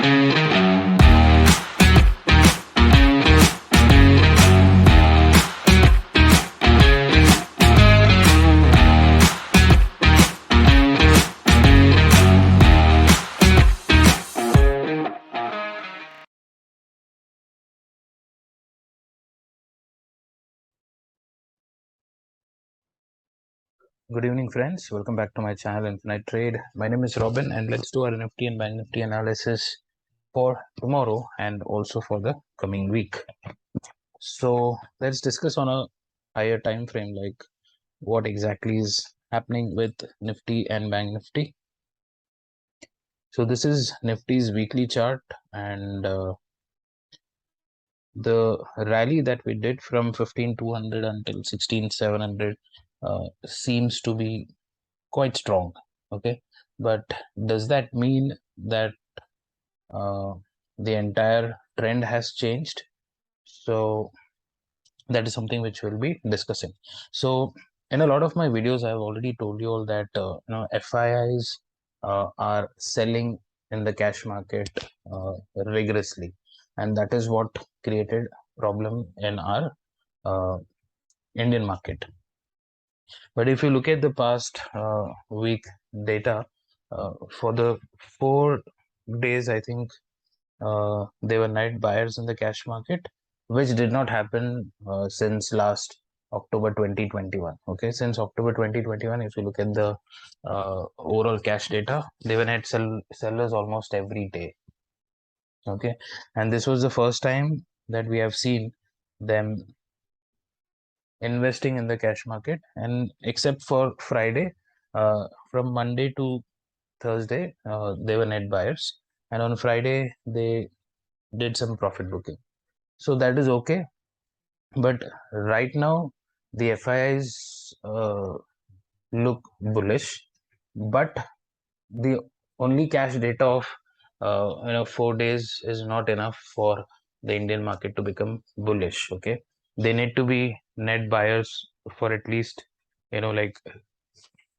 Good evening, friends. Welcome back to my channel, Intraday Trade. My name is Robin, and let's do our Nifty and Bank Nifty analysis for tomorrow and also for the coming week. So let's discuss on a higher time frame, like what exactly is happening with Nifty and Bank Nifty. So this is Nifty's weekly chart, and the rally that we did from 15,200 until 16,700 seems to be quite strong. Okay, but does that mean that the entire trend has changed? So that is something which we'll be discussing. So in a lot of my videos, I've already told you all that FIIs are selling in the cash market rigorously, and that is what created problem in our Indian market. But if you look at the past week data, for the 4 days, I think they were net buyers in the cash market, which did not happen since last October 2021. Okay, since October 2021, if you look at the overall cash data, they were net sellers almost every day. Okay, and this was the first time that we have seen them investing in the cash market, and except for Friday, from Monday to Thursday, they were net buyers, and on Friday they did some profit booking. So that is okay, but right now the FIIs look bullish, but the only cash data of 4 days is not enough for the Indian market to become bullish. Okay, they need to be net buyers for at least like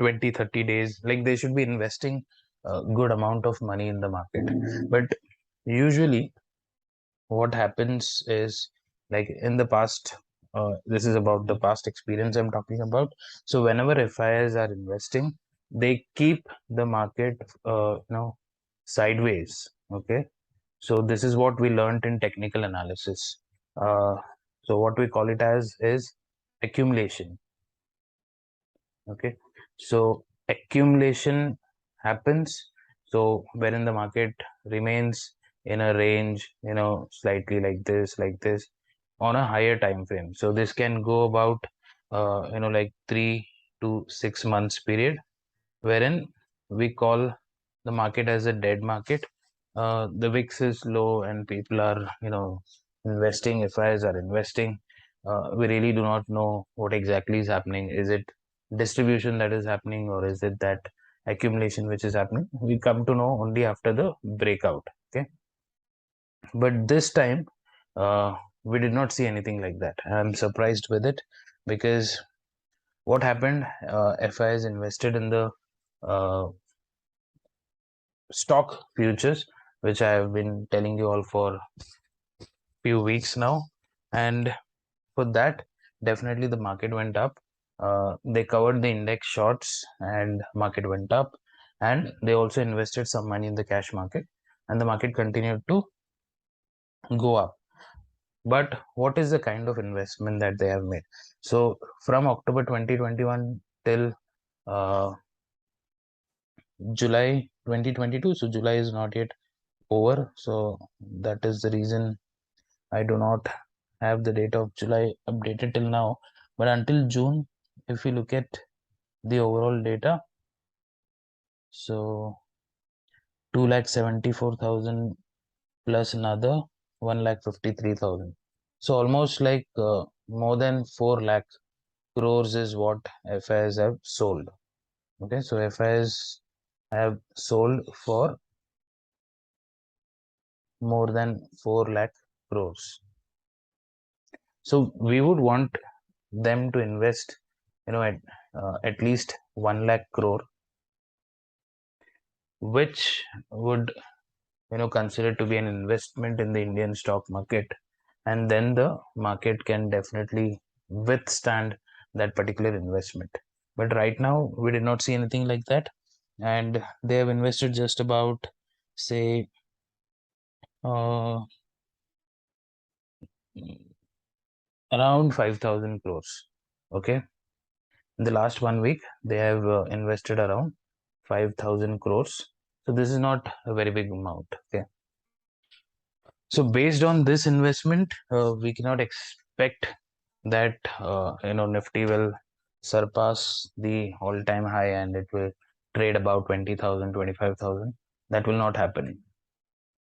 20-30 days. Like they should be investing a good amount of money in the market. But usually what happens is, like in the past, this is about the past experience I'm talking about. So whenever FIIs are investing, they keep the market sideways. Okay, so this is what we learned in technical analysis. So what we call it as is accumulation. Okay, so accumulation happens, so wherein the market remains in a range, slightly like this on a higher time frame. So this can go about like 3 to 6 months period, wherein we call the market as a dead market. The VIX is low and people are investing, FIs are investing. We really do not know what exactly is happening. Is it distribution that is happening, or is it that accumulation which is happening? We come to know only after the breakout. Okay, but this time we did not see anything like that. I'm surprised with it, because what happened, FIs invested in the stock futures, which I have been telling you all for few weeks now, and for that definitely the market went up. They covered the index shorts and market went up, and they also invested some money in the cash market, and the market continued to go up. But what is the kind of investment that they have made? So from October 2021 till July 2022, so July is not yet over, so that is the reason I do not have the date of July updated till now. But until June, if you look at the overall data, so 2,74,000 plus another 1,53,000. So almost like more than 4 lakh crores is what FIs have sold. Okay, so FIs have sold for more than 4 lakh crores. So we would want them to invest, at least 1 lakh crore, which would considered to be an investment in the Indian stock market, and then the market can definitely withstand that particular investment. But right now, we did not see anything like that, and they have invested just about, say, uh, around 5,000 crores. Okay, in the last 1 week, they have invested around 5,000 crores. So this is not a very big amount. Okay, so based on this investment, we cannot expect that Nifty will surpass the all-time high and it will trade about 20,000, 25,000. That will not happen.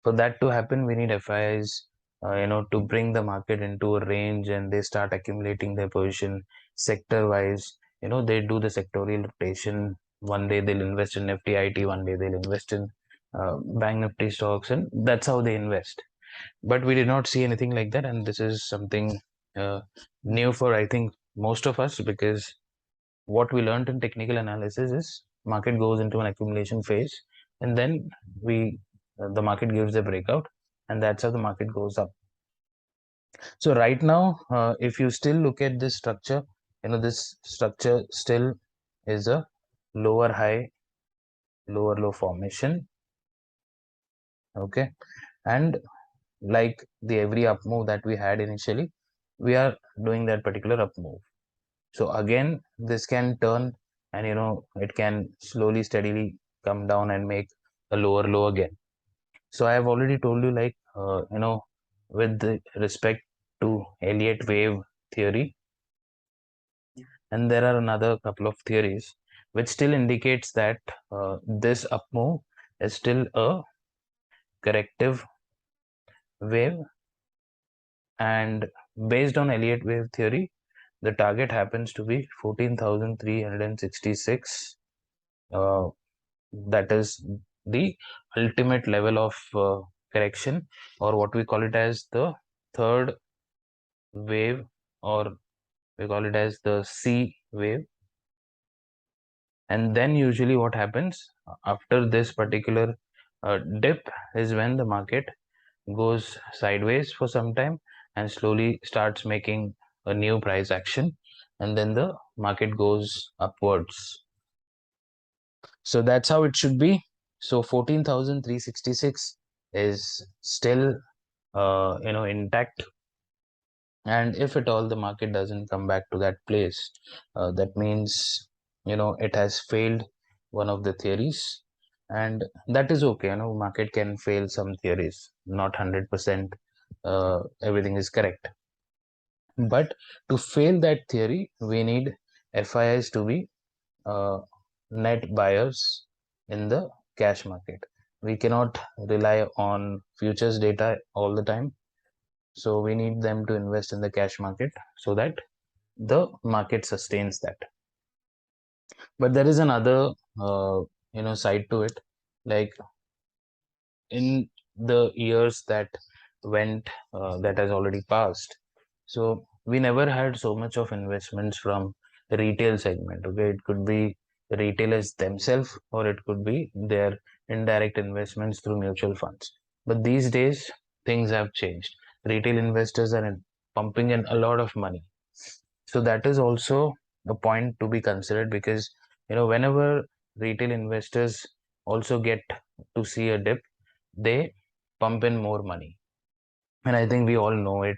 For that to happen, we need FIIs, to bring the market into a range and they start accumulating their position sector-wise. They do the sectorial rotation. One day they'll invest in Nifty IT, one day they'll invest in Bank Nifty stocks, and that's how they invest. But we did not see anything like that, and this is something uh, new for, I think, most of us, because what we learned in technical analysis is market goes into an accumulation phase, and then we the market gives a breakout, and that's how the market goes up. So right now, if you still look at this structure, this structure still is a lower high, lower low formation. Okay, and like the every up move that we had initially, we are doing that particular up move. So again, this can turn, and it can slowly steadily come down and make a lower low again. So I have already told you, like with the respect to Elliott wave theory, and there are another couple of theories which still indicates that this up move is still a corrective wave, and based on Elliott wave theory, the target happens to be 14,366. That is the ultimate level of correction, or what we call it as the third wave, or we call it as the C wave. And then usually what happens after this particular dip is when the market goes sideways for some time and slowly starts making a new price action, and then the market goes upwards. So that's how it should be. So 14,366 is still intact, and if at all the market doesn't come back to that place, that means it has failed one of the theories, and that is okay. Market can fail some theories, not 100% everything is correct. But to fail that theory, we need FIIs to be net buyers in the cash market. We cannot rely on futures data all the time. So we need them to invest in the cash market so that the market sustains that. But there is another side to it. Like in the years that went, that has already passed, so we never had so much of investments from the retail segment. Okay, it could be the retailers themselves, or it could be their indirect investments through mutual funds. But these days things have changed. Retail investors are pumping in a lot of money, so that is also a point to be considered, because whenever retail investors also get to see a dip, they pump in more money. And I think we all know it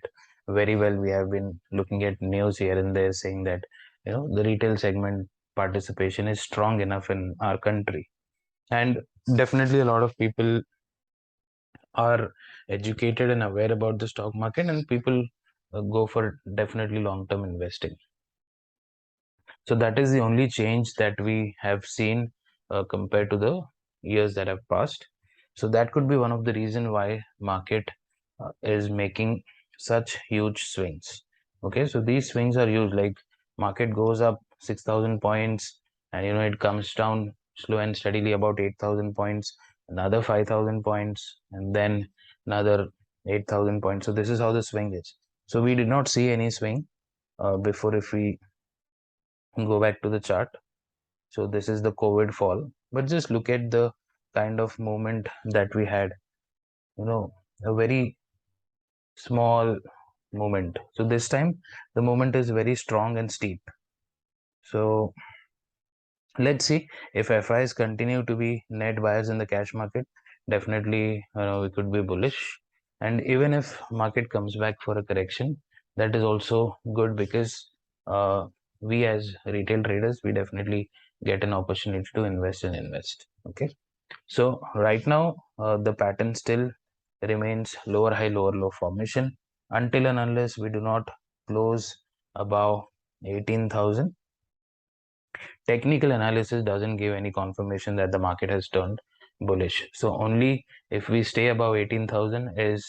very well. We have been looking at news here and there saying that the retail segment participation is strong enough in our country, and definitely a lot of people are educated and aware about the stock market, and people go for definitely long-term investing. So that is the only change that we have seen compared to the years that have passed. So that could be one of the reason why market is making such huge swings. Okay, so these swings are huge. Like market goes up 6,000 points, and it comes down slow and steadily about 8,000 points, another 5,000 points, and then another 8,000 points. So this is how the swing is. So we did not see any swing before. If we go back to the chart, so this is the COVID fall, but just look at the kind of movement that we had. a very small movement. So this time the movement is very strong and steep. So let's see if FIs continue to be net buyers in the cash market. Definitely, we could be bullish. And even if market comes back for a correction, that is also good because uh, we as retail traders, we definitely get an opportunity to invest. Okay. So right now, the pattern still remains lower high, lower low formation until and unless we do not close above 18,000. Technical analysis doesn't give any confirmation that the market has turned bullish. So only if we stay above 18,000 is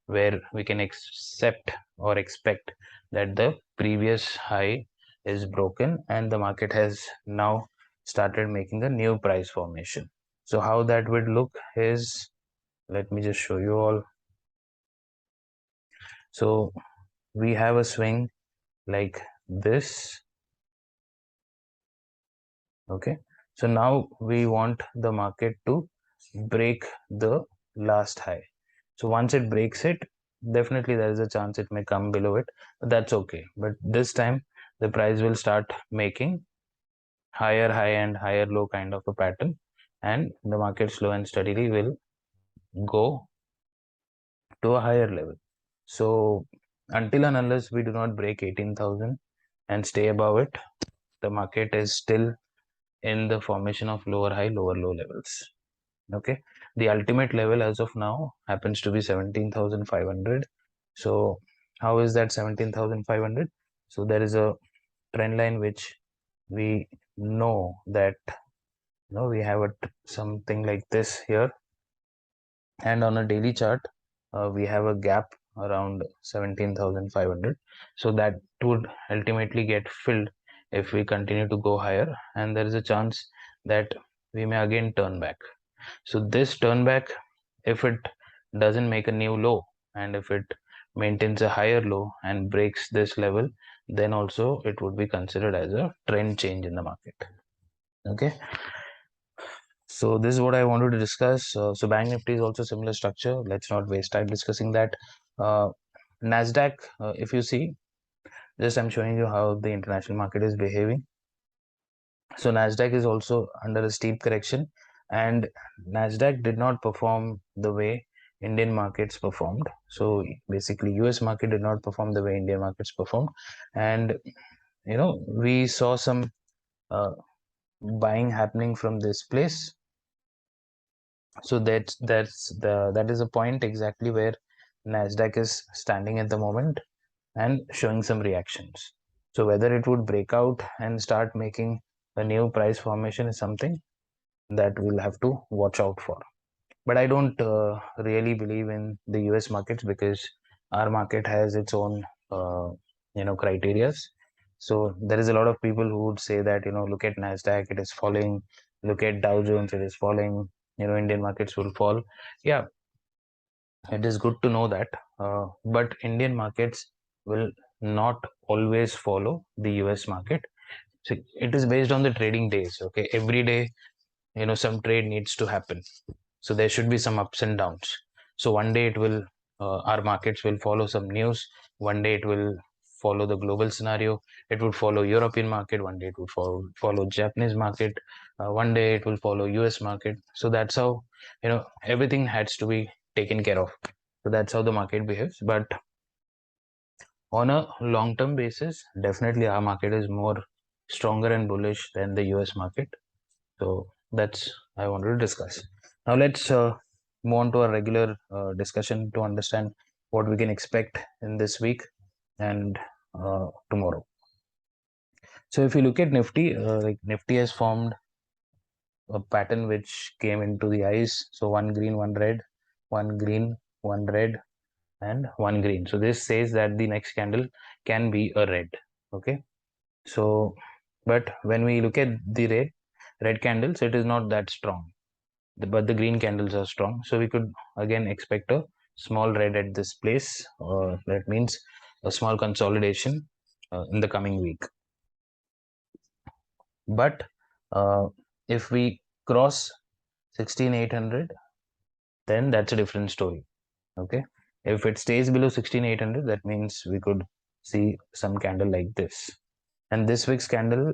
where we can accept or expect that the previous high is broken and the market has now started making a new price formation. So how that would look is, let me just show you all. So we have a swing like this. Okay, so now we want the market to break the last high. So once it breaks it, definitely there is a chance it may come below it, but that's okay. But this time the price will start making higher high and higher low kind of a pattern, and the market slow and steadily will go to a higher level. So until and unless we do not break 18,000 and stay above it, the market is still in the formation of lower high, lower low levels. Okay, the ultimate level as of now happens to be 17,500. So how is that 17,500? So there is a trend line which we know that we have something like this here, and on a daily chart we have a gap around 17,500. So that would ultimately get filled if we continue to go higher, and there is a chance that we may again turn back. So this turn back, if it doesn't make a new low and if it maintains a higher low and breaks this level, then also it would be considered as a trend change in the market. Okay, so this is what I wanted to discuss. So Bank Nifty is also similar structure. Let's not waste time discussing that. uh, Nasdaq, if you see, just I'm showing you how the international market is behaving. So Nasdaq is also under a steep correction, and Nasdaq did not perform the way Indian markets performed. So basically, US market did not perform the way Indian markets performed, and we saw some uh, buying happening from this place. So that is a point exactly where Nasdaq is standing at the moment and showing some reactions. So whether it would break out and start making a new price formation is something that we'll have to watch out for. But I don't really believe in the US markets because our market has its own criterias. So there is a lot of people who would say that look at Nasdaq, it is falling. Look at Dow Jones, it is falling. Indian markets will fall. Yeah, it is good to know that, but Indian markets will not always follow the US market. So it is based on the trading days. Okay, every day some trade needs to happen, so there should be some ups and downs. So one day it will our markets will follow some news, one day it will follow the global scenario, it would follow European market, one day it would follow Japanese market, one day it will follow US market. So that's how everything has to be taken care of. So that's how the market behaves. But on a long term basis, definitely our market is more stronger and bullish than the US market. So that's I wanted to discuss. Now let's move on to a regular discussion to understand what we can expect in this week and tomorrow. So if you look at Nifty, like Nifty has formed a pattern which came into the eyes. So one green, one red, one green, one red, and one green. So this says that the next candle can be a red. Okay. So, but when we look at the red candles, it is not that strong. But the green candles are strong, so we could again expect a small red at this place. That means a small consolidation in the coming week. But if we cross 16,800, then that's a different story. Okay, if it stays below 16,800, that means we could see some candle like this. And this week's candle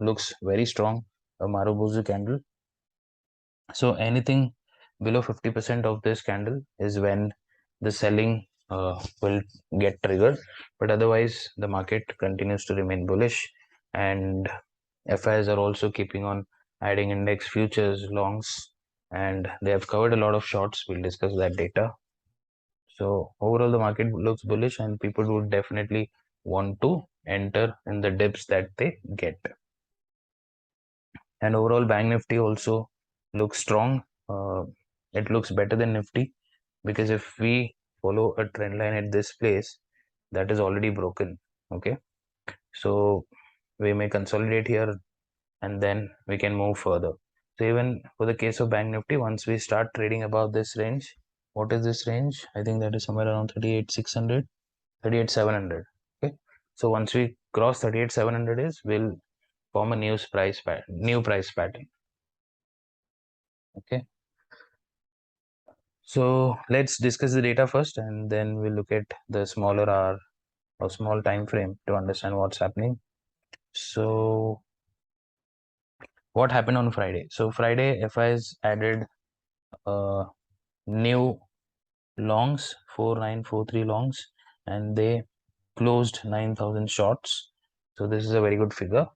looks very strong, a Marubozu candle. So anything below 50% of this candle is when the selling will get triggered. But otherwise, the market continues to remain bullish, and FIs are also keeping on adding index futures longs, and they have covered a lot of shorts. We'll discuss that data. So overall, the market looks bullish, and people would definitely want to enter in the dips that they get. And overall, Bank Nifty also looks strong. It looks better than Nifty, because if we follow a trend line at this place, that is already broken. Okay, so we may consolidate here, and then we can move further. So even for the case of Bank Nifty, once we start trading above this range, what is this range? I think that is somewhere around 38,600, 38,700. Okay, so once we cross 38,700 is, we'll form a new price pattern. Okay, so let's discuss the data first, and then we'll look at the smaller hour or small time frame to understand what's happening. So what happened on Friday? So Friday, FIs added new longs, 4943 longs, and they closed 9,000 shorts. So this is a very good figure.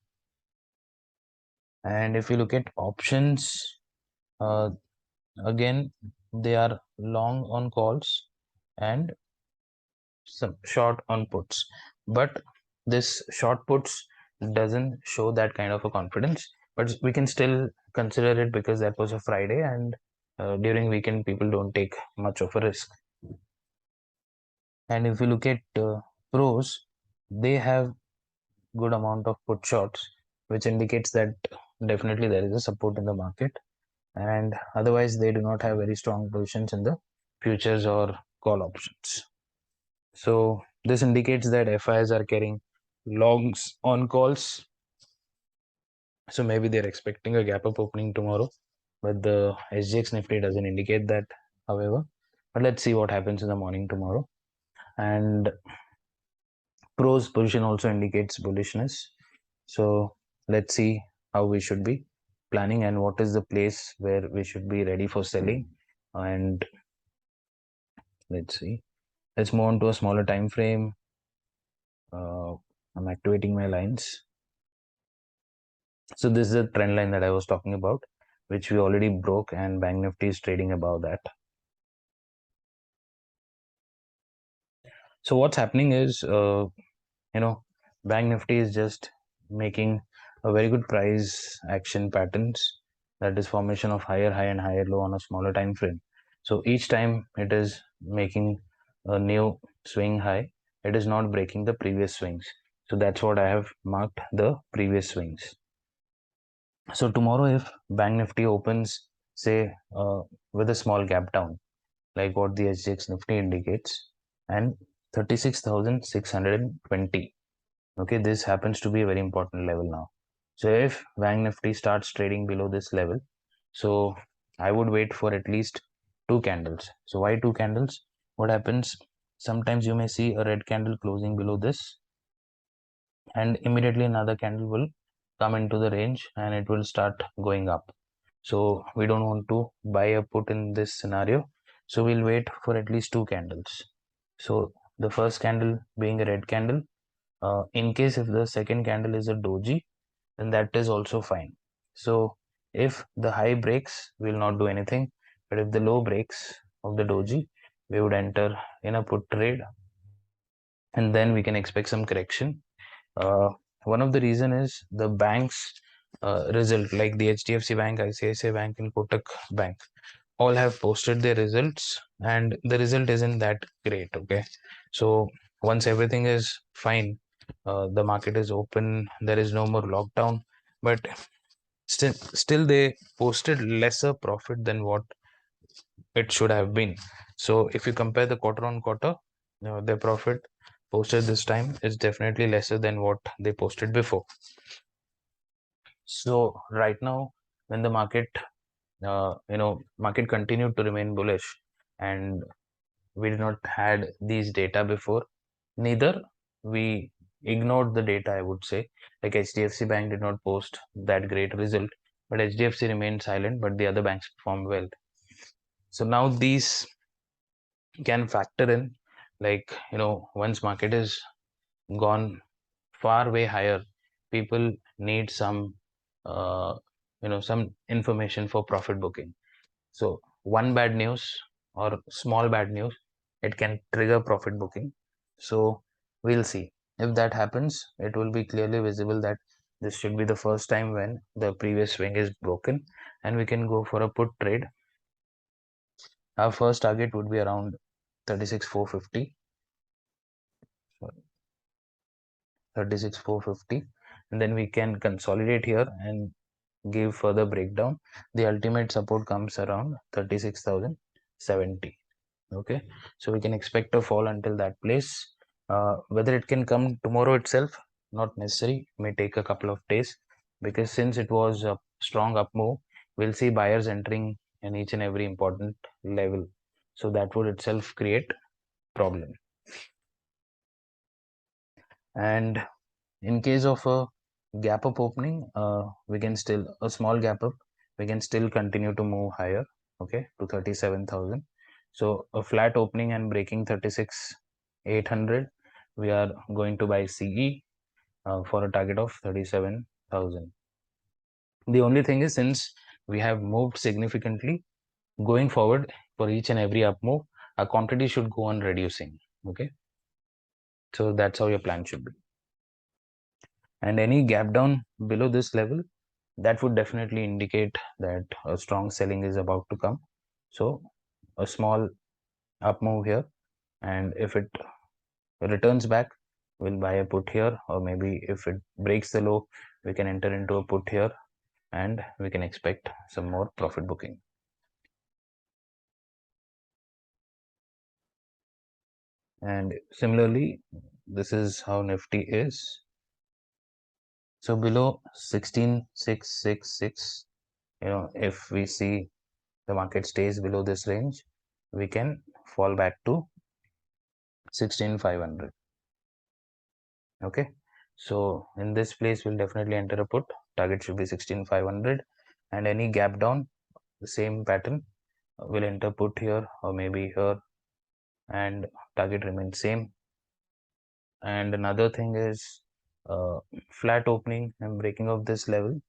And if you look at options, again, they are long on calls and some short on puts, but this short puts doesn't show that kind of a confidence, but we can still consider it because that was a Friday, and during weekend people don't take much of a risk. And if you look at pros, they have good amount of put shorts, which indicates that definitely there is a support in the market, and otherwise they do not have very strong positions in the futures or call options. So this indicates that FIs are carrying longs on calls. So maybe they're expecting a gap up opening tomorrow, but the SGX Nifty doesn't indicate that, however. But let's see what happens in the morning tomorrow. And pros position also indicates bullishness. So let's see how we should be planning and what is the place where we should be ready for selling. And let's see. Let's move on to a smaller time frame. I'm activating my lines. So this is a trend line that I was talking about, which we already broke, and Bank Nifty is trading above that. So what's happening is, Bank Nifty is just making a very good price action patterns, that is formation of higher high and higher low on a smaller time frame. So each time it is making a new swing high, it is not breaking the previous swings. So that's what I have marked the previous swings. So tomorrow, if Bank Nifty opens, say, with a small gap down, like what the SGX Nifty indicates, and 36,620. Okay, this happens to be a very important level now. So if Bank Nifty starts trading below this level, so I would wait for at least two candles. So why two candles? What happens? Sometimes you may see a red candle closing below this, and immediately another candle will come into the range and it will start going up. So we don't want to buy a put in this scenario. So we'll wait for at least two candles. So the first candle being a red candle, in case if the second candle is a doji, then that is also fine. So if the high breaks, we'll not do anything. But if the low breaks of the doji, we would enter in a put trade, and then we can expect some correction. One of the reason is the bank's result, like the HDFC Bank, ICICI Bank, and Kotak Bank, all have posted their results, and the result isn't that great. Okay, so once everything is fine, the market is open, there is no more lockdown, but still they posted lesser profit than what it should have been. So if you compare the quarter on quarter, their profit posted this time is definitely lesser than what they posted before. So right now, when the market continued to remain bullish, and we did not had these data before, neither we ignored the data, I would say. Like HDFC Bank did not post that great result, but HDFC remained silent, but the other banks performed well. So now these can factor in, like, once market is gone far way higher, people need uh, some information for profit booking. So one bad news or small bad news, it can trigger profit booking. So we'll see. If that happens, it will be clearly visible that this should be the first time when the previous swing is broken, and we can go for a put trade. Our first target would be around 36,450. 36,450, and then we can consolidate here and give further breakdown. The ultimate support comes around 36,070. Okay, so we can expect a fall until that place. Whether it can come tomorrow itself, not necessary, may take a couple of days, because since it was a strong up move, we'll see buyers entering in each and every important level, so that would itself create problem. And in case of a gap up opening, we can still, a small gap up, we can still continue to move higher, okay, to 37,000. So a flat opening and breaking 36,800, we are going to buy CE for a target of 37,000. The only thing is, since we have moved significantly, going forward for each and every up move, our quantity should go on reducing, okay. So that's how your plan should be. And any gap down below this level, that would definitely indicate that a strong selling is about to come. So a small up move here, and if it returns back, we'll buy a put here, or maybe if it breaks the low, we can enter into a put here, and we can expect some more profit booking. And similarly, this is how Nifty is. So below 16,666, if we see the market stays below this range, we can fall back to 16,500. Okay, so in this place we'll definitely enter a put. Target should be 16,500, and any gap down, the same pattern, we'll enter put here or maybe here, and target remains same. And another thing is, flat opening and breaking of this level,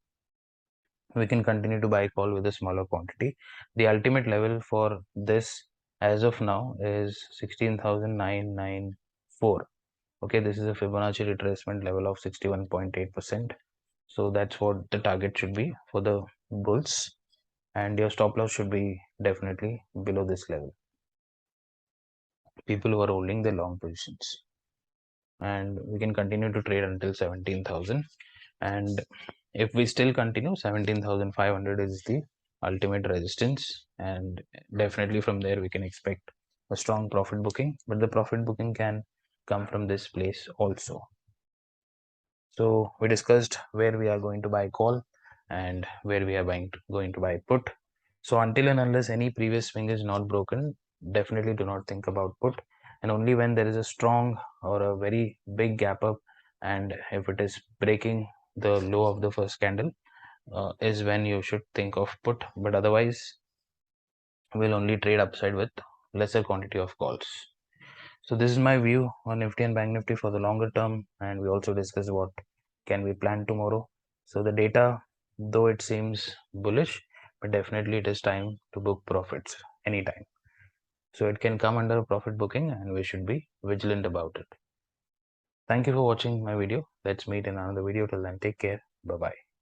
we can continue to buy call with a smaller quantity. The ultimate level for this as of now is 16,994. Okay, this is a Fibonacci retracement level of 61.8%. So that's what the target should be for the bulls, and your stop loss should be definitely below this level. People who are holding the long positions, and we can continue to trade until 17,000. And if we still continue, 17,500 is the ultimate resistance, and definitely from there we can expect a strong profit booking, but the profit booking can come from this place also. So we discussed where we are going to buy call and where we are going to buy put. So until and unless any previous swing is not broken, definitely do not think about put. And only when there is a strong or a very big gap up, and if it is breaking the low of the first candle, is when you should think of put. But otherwise, we'll only trade upside with lesser quantity of calls. So this is my view on Nifty and Bank Nifty for the longer term, and we also discussed what can we plan tomorrow. So the data, though it seems bullish, but definitely it is time to book profits anytime. So it can come under profit booking, and we should be vigilant about it. Thank you for watching my video. Let's meet in another video. Till then, take care. Bye bye.